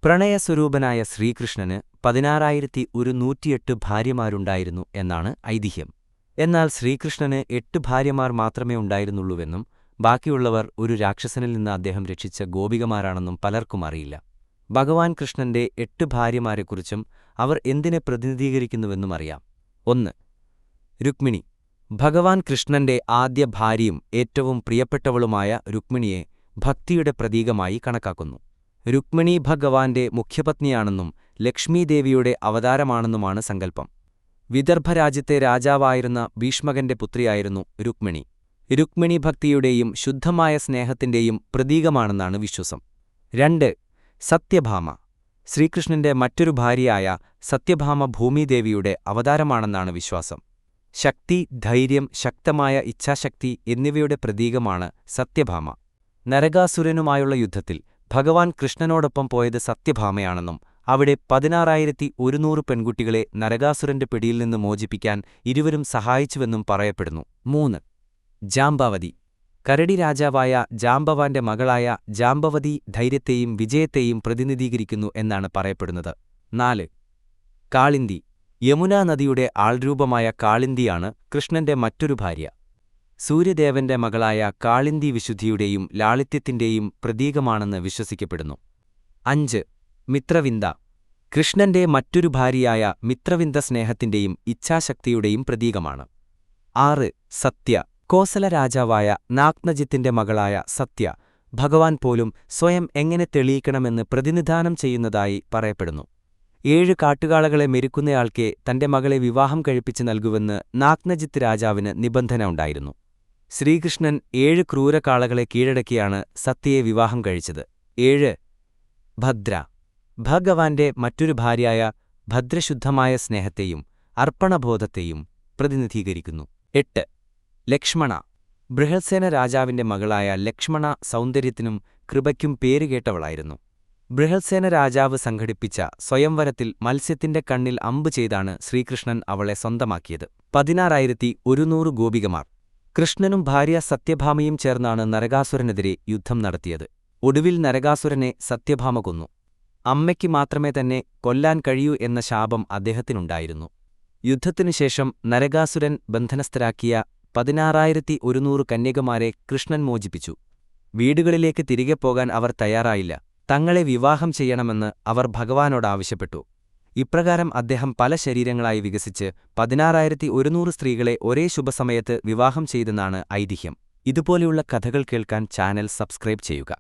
പ്രണയസ്വരൂപനായ ശ്രീകൃഷ്ണന് 16,108 ഭാര്യമാരുണ്ടായിരുന്നു എന്നാണ് ഐതിഹ്യം. എന്നാൽ ശ്രീകൃഷ്ണന് 8 ഭാര്യമാർ മാത്രമേ ഉണ്ടായിരുന്നുള്ളൂവെന്നും ബാക്കിയുള്ളവർ ഒരു രാക്ഷസനിൽ നിന്ന് അദ്ദേഹം രക്ഷിച്ച ഗോപികമാരാണെന്നും പലർക്കും അറിയില്ല. ഭഗവാൻ കൃഷ്ണന്റെ 8 ഭാര്യമാരെക്കുറിച്ചും അവർ എന്തിനെ പ്രതിനിധീകരിക്കുന്നുവെന്നും അറിയാം. 1. രുക്മിണി. ഭഗവാൻ കൃഷ്ണന്റെ ആദ്യ ഭാര്യയും ഏറ്റവും പ്രിയപ്പെട്ടവളുമായ രുക്മിണിയെ ഭക്തിയുടെ പ്രതീകമായി കണക്കാക്കുന്നു. രുക്മിണി ഭഗവാന്റെ മുഖ്യപത്നിയാണെന്നും ലക്ഷ്മീദേവിയുടെ അവതാരമാണെന്നുമാണ് സങ്കല്പം. വിദർഭരാജ്യത്തെ രാജാവായിരുന്ന ഭീഷ്മകന്റെ പുത്രിയായിരുന്നു രുക്മിണി. രുക്മിണി ഭക്തിയുടെയും ശുദ്ധമായ സ്നേഹത്തിന്റെയും പ്രതീകമാണെന്നാണ് വിശ്വാസം. 2. സത്യഭാമ. ശ്രീകൃഷ്ണന്റെ മറ്റൊരു ഭാര്യയായ സത്യഭാമ ഭൂമിദേവിയുടെ അവതാരമാണെന്നാണ് വിശ്വാസം. ശക്തി, ധൈര്യം, ശക്തമായ ഇച്ഛാശക്തി എന്നിവയുടെ പ്രതീകമാണ് സത്യഭാമ. നരകാസുരനുമായുള്ള യുദ്ധത്തിൽ ഭഗവാൻ കൃഷ്ണനോടൊപ്പം പോയത് സത്യഭാമയാണെന്നും അവിടെ 16,100 പെൺകുട്ടികളെ നരകാസുരന്റെ പിടിയിൽ നിന്ന് മോചിപ്പിക്കാൻ ഇരുവരും സഹായിച്ചുവെന്നും പറയപ്പെടുന്നു. 3. ജാംബവതി. കരടി രാജാവായ ജാംബവാന്റെ മകളായ ജാംബവതി ധൈര്യത്തെയും വിജയത്തെയും പ്രതിനിധീകരിക്കുന്നു എന്നാണ് പറയപ്പെടുന്നത്. 4. കാളിന്തി. യമുനാ നദിയുടെ ആൾരൂപമായ കാളിന്തിയാണ് കൃഷ്ണന്റെ മറ്റൊരു ഭാര്യ. സൂര്യദേവന്റെ മകളായ കാളിന്തി വിശുദ്ധിയുടെയും ലാളിത്യത്തിന്റെയും പ്രതീകമാണെന്ന് വിശ്വസിക്കപ്പെടുന്നു. 5. മിത്രവിന്ദ. കൃഷ്ണന്റെ മറ്റൊരു ഭാര്യയായ മിത്രവിന്ദ സ്നേഹത്തിന്റെയും ഇച്ഛാശക്തിയുടെയും പ്രതീകമാണ്. 6. സത്യ. കോസല രാജാവായ നാഗ്നജിത്തിന്റെ മകളായ സത്യ ഭഗവാൻ പോലും സ്വയം എങ്ങനെ തെളിയിക്കണമെന്ന് പ്രതിനിധാനം ചെയ്യുന്നതായി പറയപ്പെടുന്നു. 7 കാട്ടുകാളകളെ മെരുക്കുന്നയാൾക്കേ തന്റെ മകളെ വിവാഹം കഴിപ്പിച്ച് നൽകുവെന്ന് നാഗ്നജിത്ത് രാജാവിന് നിബന്ധന ഉണ്ടായിരുന്നു. ശ്രീകൃഷ്ണൻ 7 ക്രൂരകാളകളെ കീഴടക്കിയാണ് സത്യയെ വിവാഹം കഴിച്ചത്. 7. ഭദ്ര. ഭഗവാന്റെ മറ്റൊരു ഭാര്യയായ ഭദ്രശുദ്ധമായ സ്നേഹത്തെയും അർപ്പണബോധത്തെയും പ്രതിനിധീകരിക്കുന്നു. 8. ലക്ഷ്മണ. ബൃഹത്സേന രാജാവിന്റെ മകളായ ലക്ഷ്മണ സൗന്ദര്യത്തിനും കൃപയ്ക്കും പേരുകേട്ടവളായിരുന്നു. ബൃഹത്സേന രാജാവ് സംഘടിപ്പിച്ച സ്വയംവരത്തിൽ മത്സ്യത്തിന്റെ കണ്ണിൽ അമ്പ് ചെയ്താണ് ശ്രീകൃഷ്ണൻ അവളെ സ്വന്തമാക്കിയത്. 16,100 ഗോപികമാർ. കൃഷ്ണനും ഭാര്യ സത്യഭാമയും ചേർന്നാണ് നരകാസുരനെതിരെ യുദ്ധം നടത്തിയത്. ഒടുവിൽ നരകാസുരനെ സത്യഭാമ കൊന്നു. അമ്മയ്ക്ക് മാത്രമേ തന്നെ കൊല്ലാൻ കഴിയൂ എന്ന ശാപം അദ്ദേഹത്തിനുണ്ടായിരുന്നു. യുദ്ധത്തിനുശേഷം നരകാസുരൻ ബന്ധനസ്ഥരാക്കിയ 16,100 കന്യകമാരെ കൃഷ്ണൻ മോചിപ്പിച്ചു. വീടുകളിലേക്ക് തിരികെ പോകാൻ അവർ തയ്യാറായില്ല. തങ്ങളെ വിവാഹം ചെയ്യണമെന്ന് അവർ ഭഗവാനോടാവശ്യപ്പെട്ടു. ഇപ്രകാരം അദ്ദേഹം പല ശരീരങ്ങളായി വികസിച്ച് 16,100 സ്ത്രീകളെ ഒരേ ശുഭസമയത്ത് വിവാഹം ചെയ്തെന്നാണ് ഐതിഹ്യം. ഇതുപോലെയുള്ള കഥകൾ കേൾക്കാൻ ചാനൽ സബ്സ്ക്രൈബ് ചെയ്യുക.